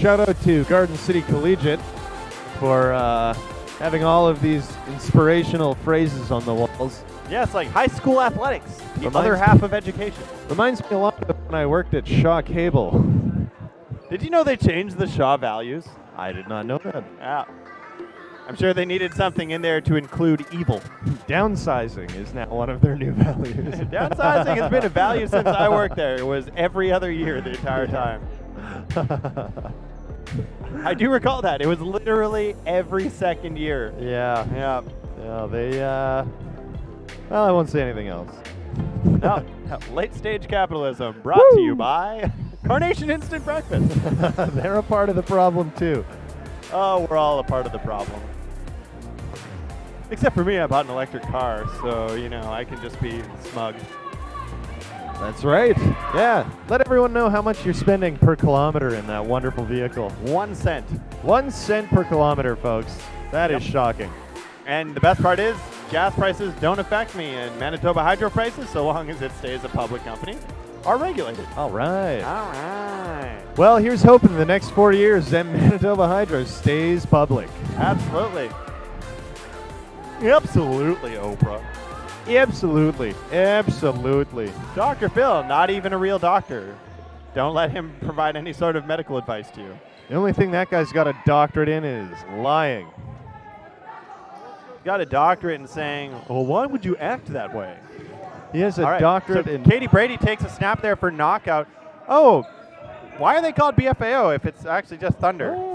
shout out to Garden City Collegiate for having all of these inspirational phrases on the walls. Yes, like high school athletics, the Reminds other me- half of education. Reminds me a lot of when I worked at Shaw Cable. Did you know they changed the Shaw values? I did not know that. Yeah. I'm sure they needed something in there to include evil. Downsizing is now one of their new values. Downsizing has been a value since I worked there. It was every other year the entire time. I do recall that. It was literally every second year. Yeah. Yeah. Yeah, they, well, I won't say anything else. No, late stage capitalism brought to you by Carnation Instant Breakfast. They're a part of the problem, too. Oh, we're all a part of the problem. Except for me, I bought an electric car, so, you know, I can just be smug. That's right. Yeah. Let everyone know how much you're spending per kilometer in that wonderful vehicle. 1 cent. 1 cent per kilometer, folks. That is shocking. And the best part is, gas prices don't affect me, and Manitoba Hydro prices, so long as it stays a public company, are regulated. All right. All right. Well, here's hoping in the next 4 years that Manitoba Hydro stays public. Absolutely. Absolutely, Oprah. Absolutely. Absolutely. Dr. Phil, not even a real doctor. Don't let him provide any sort of medical advice to you. The only thing that guy's got a doctorate in is lying. Got a doctorate in saying, well, why would you act that way? He has a All right, doctorate so in... Katie Brady takes a snap there for knockout. Oh, why are they called BFAO if it's actually just Thunder?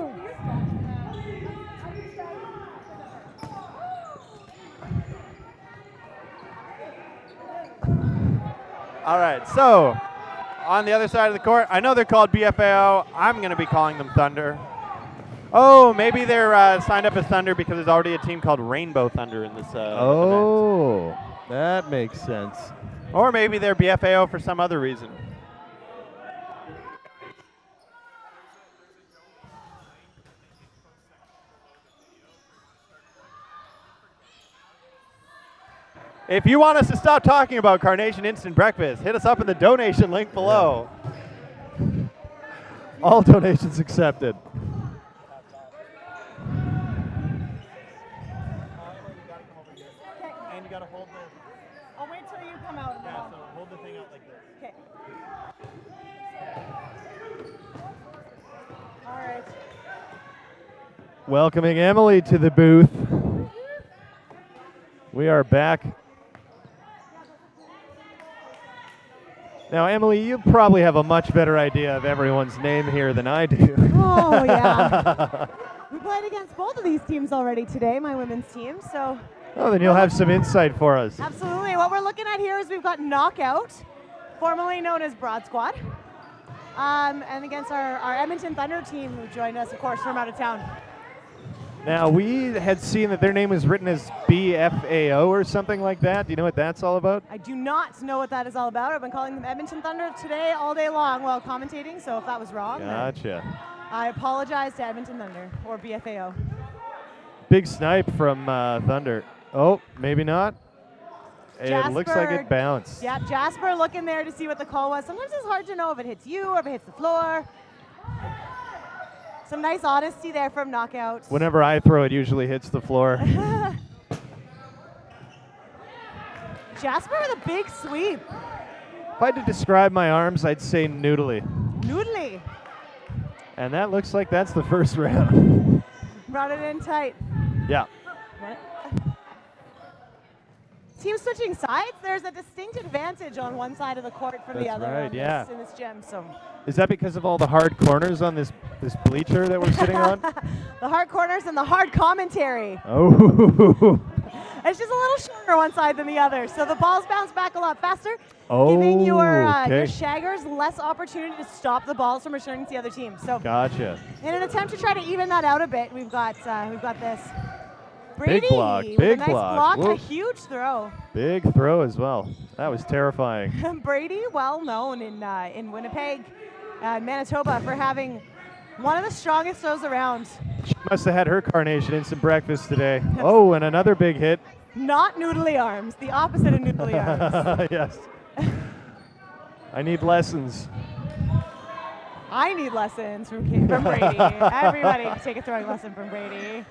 All right, so on the other side of the court, I know they're called BFAO. I'm going to be calling them Thunder. Oh, maybe they're signed up as Thunder because there's already a team called Rainbow Thunder in this event. Oh, that makes sense. Or maybe they're BFAO for some other reason. If you want us to stop talking about Carnation Instant Breakfast, hit us up in the donation link below. All donations accepted. And you gotta hold the... I'll wait till you come out. Yeah, so hold the thing out like this. Okay. All right. Welcoming Emily to the booth. We are back. Now, Emily, you probably have a much better idea of everyone's name here than I do. Oh, yeah. We played against both of these teams already today, my women's team, so. Oh, then you'll have some insight for us. Absolutely. What we're looking at here is we've got Knockout, formerly known as Broad Squad, and against our Edmonton Thunder team who joined us, of course, from out of town. Now, we had seen that their name was written as BFAO or something like that. Do you know what that's all about? I do not know what that is all about. I've been calling them Edmonton Thunder today all day long while commentating, so if that was wrong, then Gotcha. I apologize to Edmonton Thunder, or BFAO. Big snipe from Thunder. Oh, maybe not. It looks like it bounced. Yeah, Jasper looking there to see what the call was. Sometimes it's hard to know if it hits you or if it hits the floor. Some nice honesty there from Knockout. Whenever I throw, it usually hits the floor. Jasper with a big sweep. If I had to describe my arms, I'd say noodly. Noodly. And that looks like that's the first round. Brought it in tight. Yeah. Team switching sides, there's a distinct advantage on one side of the court from the That's other right, yeah. in this gym. So Is that because of all the hard corners on this bleacher that we're sitting on? the hard corners and the hard commentary. Oh. It's just a little shorter one side than the other, so the balls bounce back a lot faster, Oh, giving your okay. shaggers less opportunity to stop the balls from returning to the other team. So, Gotcha. in an attempt to try to even that out a bit, we've got this. Brady block, with big a nice block. a Whoop. huge throw. Big throw as well. That was terrifying. Brady, well known in Winnipeg, Manitoba, for having one of the strongest throws around. She must have had her Carnation Instant Breakfast today. Oh, and another big hit. Not noodly arms, the opposite of noodly arms. Yes. I need lessons. I need lessons from Brady. Everybody take a throwing lesson from Brady.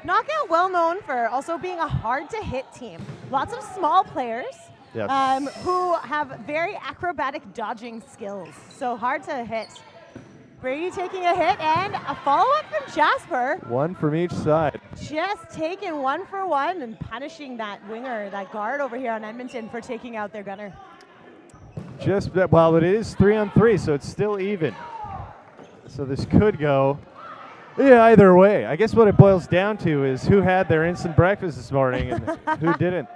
Knockout well known for also being a hard to hit team. Lots of small players who have very acrobatic dodging skills. So hard to hit. Brady taking a hit and a follow-up from Jasper. One from each side. Just taking 1 for 1 and punishing that winger, that guard over here on Edmonton for taking out their gunner. Well, it is 3-on-3, so it's still even. So this could go either way. I guess what it boils down to is who had their instant breakfast this morning and who didn't.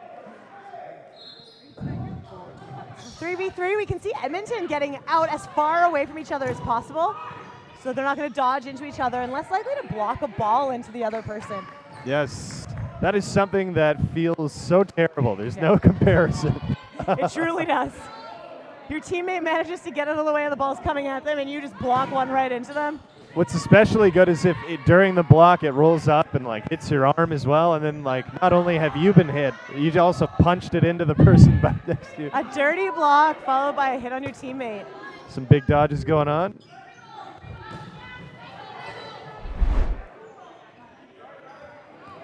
3v3, we can see Edmonton getting out as far away from each other as possible. So they're not going to dodge into each other and less likely to block a ball into the other person. Yes, that is something that feels so terrible. There's no comparison. It truly does. Your teammate manages to get out of the way of the balls coming at them and you just block one right into them. What's especially good is if during the block it rolls up and like hits your arm as well, and then like not only have you been hit, you also punched it into the person back next to you. A dirty block followed by a hit on your teammate. Some big dodges going on.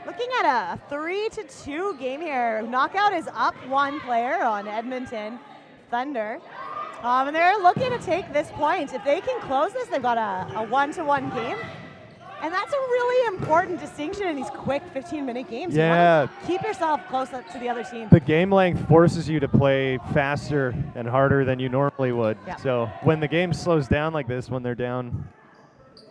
Looking at a 3-2 game here. Knockout is up 1 player on Edmonton Thunder. And they're looking to take this point. If they can close this, they've got a 1-1 game. And that's a really important distinction in these quick 15-minute games. Yeah. You want to keep yourself close up to the other team. The game length forces you to play faster and harder than you normally would. Yeah. So when the game slows down like this, when they're down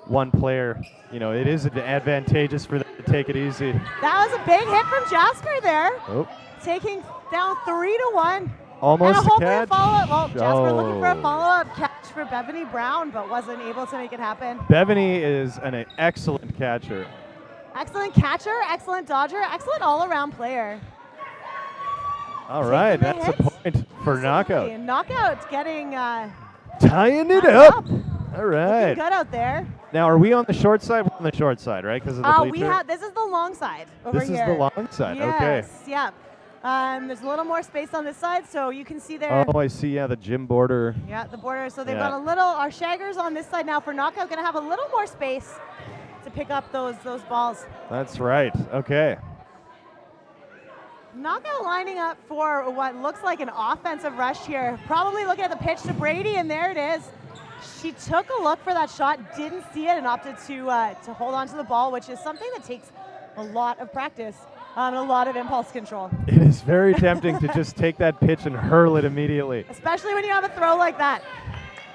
1 player, it is advantageous for them to take it easy. That was a big hit from Jasper there. Oh. Taking down 3-1. Almost and a catch. Follow-up. Well, Jasper looking for a follow-up catch for Bethany Brown, but wasn't able to make it happen. Bethany is an excellent catcher. Excellent catcher, excellent dodger, excellent all-around player. All right, that's a point for Knockout. Knockout getting tying it up. All right. Looking good out there. Now, are we on the short side? We're on the short side, right? Because of the bleacher? This is the long side over here. This is the long side, okay. Yes, yeah. There's a little more space on this side, so you can see there. Oh, I see, the gym border. Yeah, the border. So they've got our shaggers on this side now for Knockout, going to have a little more space to pick up those balls. That's right, okay. Knockout lining up for what looks like an offensive rush here. Probably looking at the pitch to Brady, and there it is. She took a look for that shot, didn't see it, and opted to hold on to the ball, which is something that takes a lot of practice. And a lot of impulse control. It is very tempting to just take that pitch and hurl it immediately. Especially when you have a throw like that.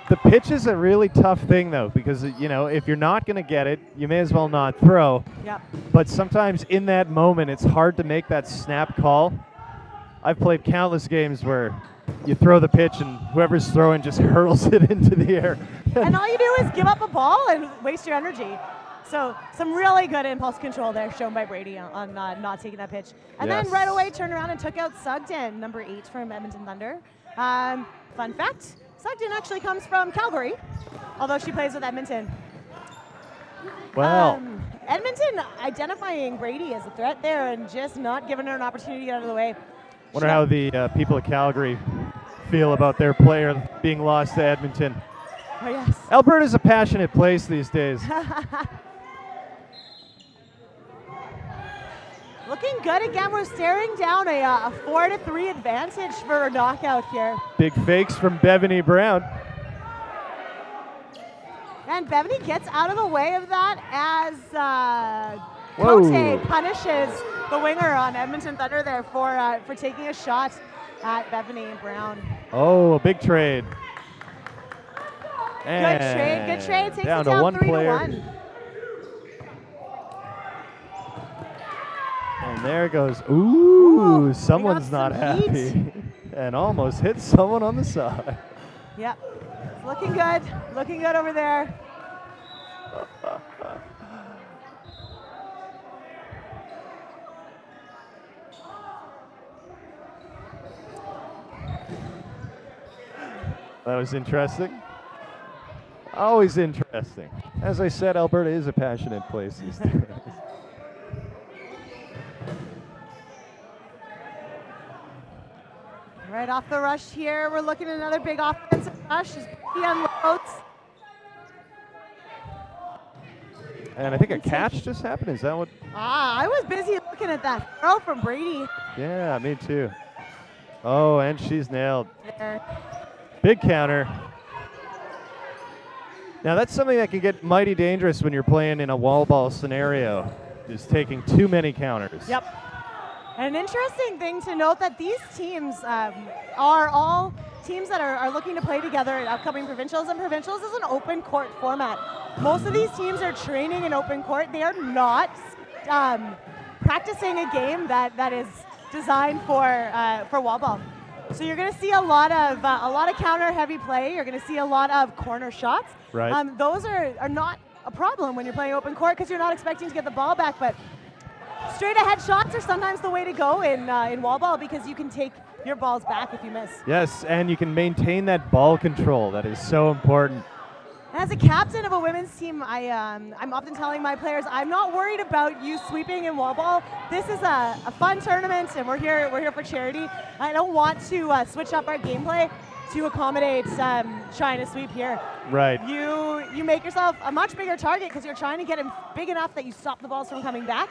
The pitch is a really tough thing, though, because, if you're not going to get it, you may as well not throw. Yep. But sometimes in that moment, it's hard to make that snap call. I've played countless games where you throw the pitch and whoever's throwing just hurls it into the air. And all you do is give up a ball and waste your energy. So some really good impulse control there shown by Brady on not taking that pitch. And then right away turned around and took out Sugden, number 8 from Edmonton Thunder. Fun fact, Sugden actually comes from Calgary, although she plays with Edmonton. Wow. Edmonton identifying Brady as a threat there and just not giving her an opportunity to get out of the way. Wonder how the people of Calgary feel about their player being lost to Edmonton. Oh, yes. Alberta's a passionate place these days. Looking good again. We're staring down a 4-3 advantage for a Knockout here. Big fakes from Bethany Brown. And Bethany gets out of the way of that as Cote punishes the winger on Edmonton Thunder there for taking a shot at Bethany Brown. Oh, a big trade. Good trade. Takes down it to down 1 player. 3-1. And there goes, ooh, someone's not some heat. happy. And almost hit someone on the side. Yep. Looking good. Looking good over there. That was interesting. Always interesting. As I said, Alberta is a passionate place these days. Right off the rush here, we're looking at another big offensive Josh as he unloads. And I think a catch just happened. Is that what? I was busy looking at that throw from Brady. Yeah, me too. Oh, and she's nailed. There. Big counter. Now that's something that can get mighty dangerous when you're playing in a wall ball scenario, is taking too many counters. Yep. And an interesting thing to note that these teams are all teams that are looking to play together at upcoming provincials, and provincials is an open court format. Most of these teams are training in open court. They are not practicing a game that is designed for wall ball. So you're going to see a lot of counter heavy play. You're going to see a lot of corner shots. Right. Those are not a problem when you're playing open court because you're not expecting to get the ball back. But straight ahead shots are sometimes the way to go in wall ball because you can take your balls back if you miss. Yes, and you can maintain that ball control. That is so important. As a captain of a women's team, I'm often telling my players, I'm not worried about you sweeping in wall ball. This is a fun tournament, and we're here for charity. I don't want to switch up our gameplay to accommodate trying to sweep here. Right. You make yourself a much bigger target because you're trying to get him big enough that you stop the balls from coming back.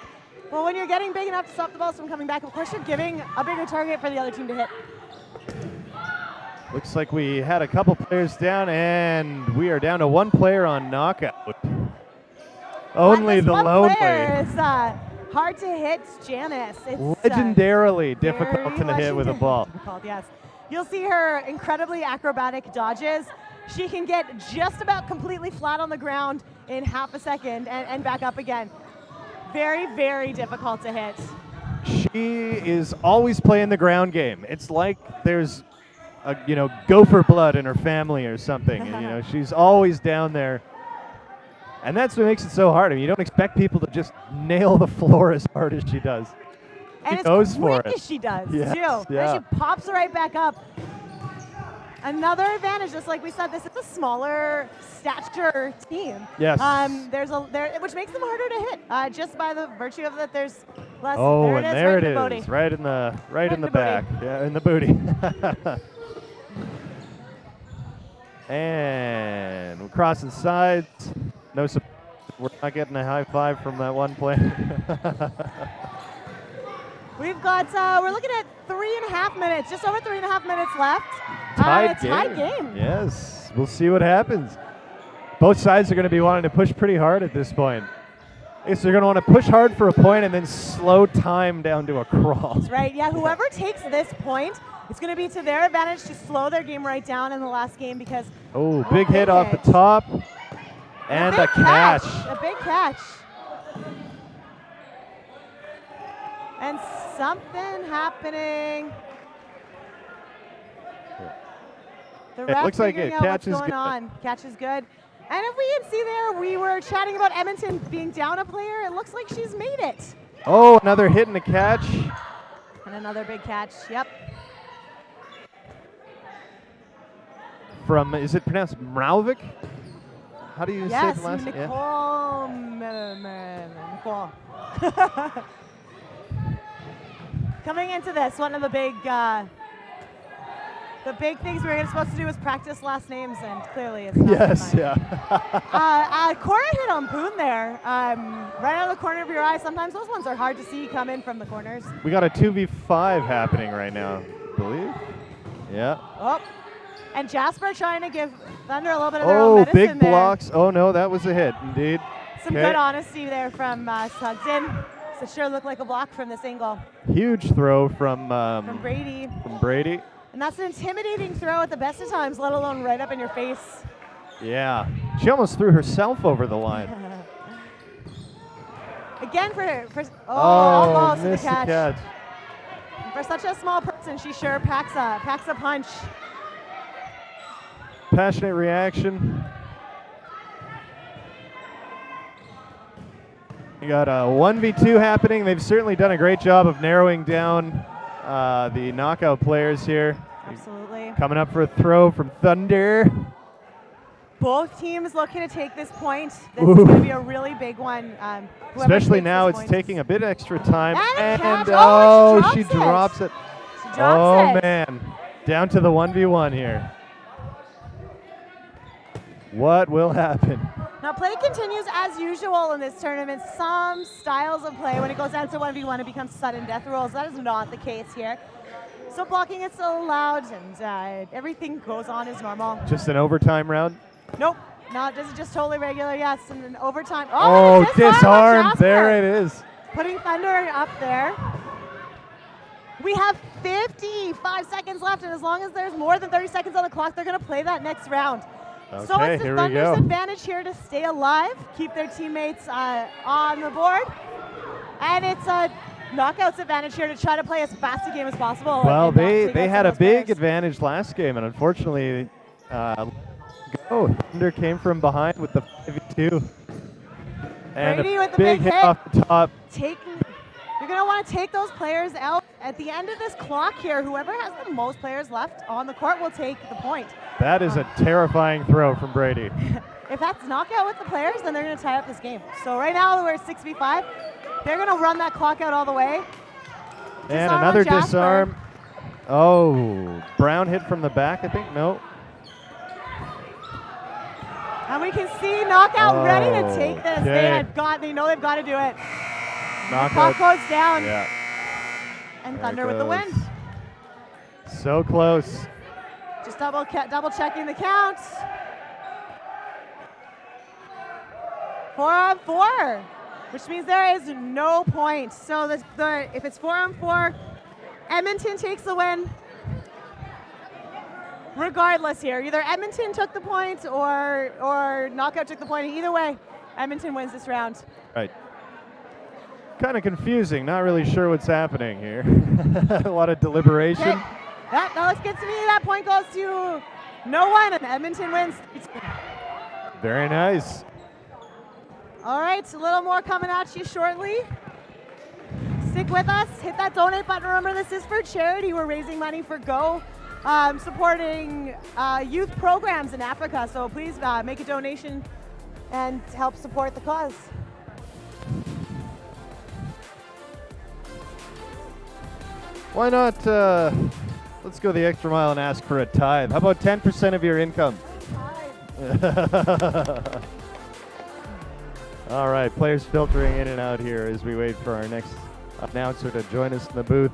Well, when you're getting big enough to stop the balls from coming back, of course you're giving a bigger target for the other team to hit. Looks like we had a couple players down, and we are down to one player on knockout. Only the lonely. One player is hard to hit, Janice. It's legendarily difficult to hit with a ball. Yes. You'll see her incredibly acrobatic dodges. She can get just about completely flat on the ground in half a second and back up again. Very, very difficult to hit. She is always playing the ground game. It's like there's gopher blood in her family or something. And, she's always down there. And that's what makes it so hard. I mean, you don't expect people to just nail the floor as hard as she does. And she goes as for quick it. as she does, Yes, too. yeah. And she pops right back up. Another advantage, just like we said, this is a smaller stature team. Yes. Which makes them harder to hit, just by the virtue of that. There's less. Oh, there and it is, there right it in the is, booty. right in the booty. back. Yeah, in the booty. And we're crossing sides. No surprise, we're not getting a high five from that one player. We've got, we're looking at 3.5 minutes, just over 3.5 minutes left. Tied game. Yes, we'll see what happens. Both sides are going to be wanting to push pretty hard at this point. So they're going to want to push hard for a point and then slow time down to a crawl. That's right, yeah, whoever takes this point, it's going to be to their advantage to slow their game right down in the last game because... Oh, big hit off the top. And a catch. A big catch. And something happening. The It ref looks like figuring it. out Catch what's is going good. on. Catch is good. And if we can see there, we were chatting about Edmonton being down a player. It looks like she's made it. Oh, another hit and a catch. And another big catch. Yep. From, is it pronounced Mravik? How do you say the last name? Nicole. Coming into this, one of the big things we were supposed to do was practice last names, and clearly it's not. Yes, fine. yeah. Cora hit on Boone there, right out of the corner of your eye. Sometimes those ones are hard to see come in from the corners. We got a 2v5 happening right now, I believe. Yeah. Oh, and Jasper trying to give Thunder a little bit of their own medicine big there. blocks. Oh, no, that was a hit, indeed. Some good honesty there from Sugden. So it sure looked like a block from this angle. Huge throw from Brady. From Brady. And that's an intimidating throw at the best of times, let alone right up in your face. Yeah. She almost threw herself over the line. Again almost missed the catch. the catch. For such a small person, she sure packs a punch. Passionate reaction. We got a 1v2 happening. They've certainly done a great job of narrowing down the knockout players here. Absolutely. Coming up for a throw from Thunder. Both teams looking to take this point. This is going to be a really big one. Especially now, it's taking a bit extra time. And she drops it. She drops it. Man. Down to the 1v1 here. What will happen? Now play continues as usual in this tournament. Some styles of play, when it goes down to 1v1, it becomes sudden death rules. That is not the case here. So blocking is still allowed, and everything goes on as normal. Just an overtime round? Nope, this is just totally regular, yes, and then overtime. Oh, disarm, Jasper. there it is. Putting Thunder up there. We have 55 seconds left, and as long as there's more than 30 seconds on the clock, they're going to play that next round. Okay, so it's the here we Thunder's go. advantage here to stay alive, keep their teammates on the board, and it's a Knockout's advantage here to try to play as fast a game as possible. Well, and not they take out had a some of those big players. advantage last game, and unfortunately, Thunder came from behind with the 5v2. And Brady a with the big big hit hit. off the top. You're going to want to take those players out. At the end of this clock here, whoever has the most players left on the court will take the point. That is a terrifying throw from Brady. If that's Knockout with the players, then they're going to tie up this game. So right now we're 6v5. They're going to run that clock out all the way. And Disarm on another Jasper. disarm. Oh, Brown hit from the back, I think. No. And we can see Knockout ready to take this. Okay. They know they've got to do it. Knockout. Clock goes down. Yeah. And There Thunder it with the win. goes. So close. Just double checking the count. 4-on-4, which means there is no point. So if it's 4-on-4, Edmonton takes the win. Regardless here, either Edmonton took the point or Knockout took the point. Either way, Edmonton wins this round. Right. Kind of confusing. Not really sure what's happening here. A lot of deliberation. Okay. That looks good to me. That point goes to no one, and Edmonton wins. Very nice. All right, a little more coming at you shortly. Stick with us. Hit that donate button. Remember, this is for charity. We're raising money for Go, supporting youth programs in Africa. So please make a donation and help support the cause. Why not, let's go the extra mile and ask for a tithe. How about 10% of your income? All right, players filtering in and out here as we wait for our next announcer to join us in the booth.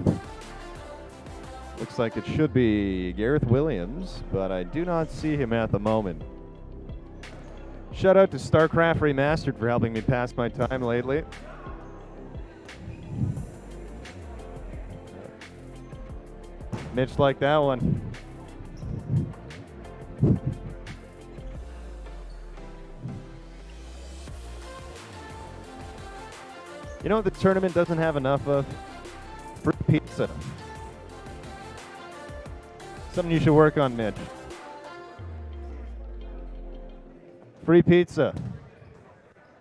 Looks like it should be Gareth Williams, but I do not see him at the moment. Shout out to StarCraft Remastered for helping me pass my time lately. Mitch liked that one. You know what the tournament doesn't have enough of? Free pizza. Something you should work on, Mitch. Free pizza.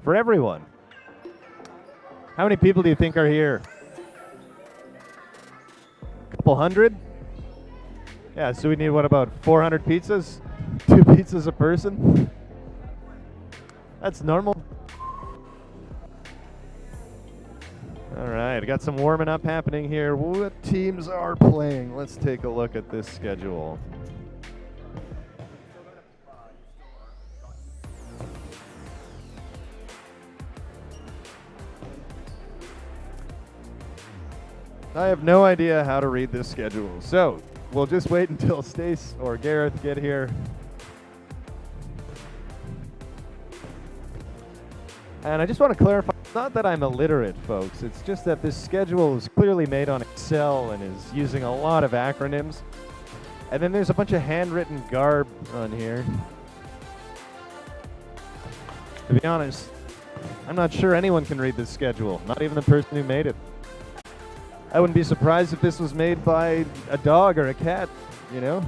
For everyone. How many people do you think are here? Couple hundred? Yeah, so we need, what, about 400 pizzas? 2 pizzas a person? That's normal. All right, got some warming up happening here. What teams are playing? Let's take a look at this schedule. I have no idea how to read this schedule, so we'll just wait until Stace or Gareth get here. And I just want to clarify, it's not that I'm illiterate, folks. It's just that this schedule is clearly made on Excel and is using a lot of acronyms. And then there's a bunch of handwritten garb on here. To be honest, I'm not sure anyone can read this schedule, not even the person who made it. I wouldn't be surprised if this was made by a dog or a cat, you know?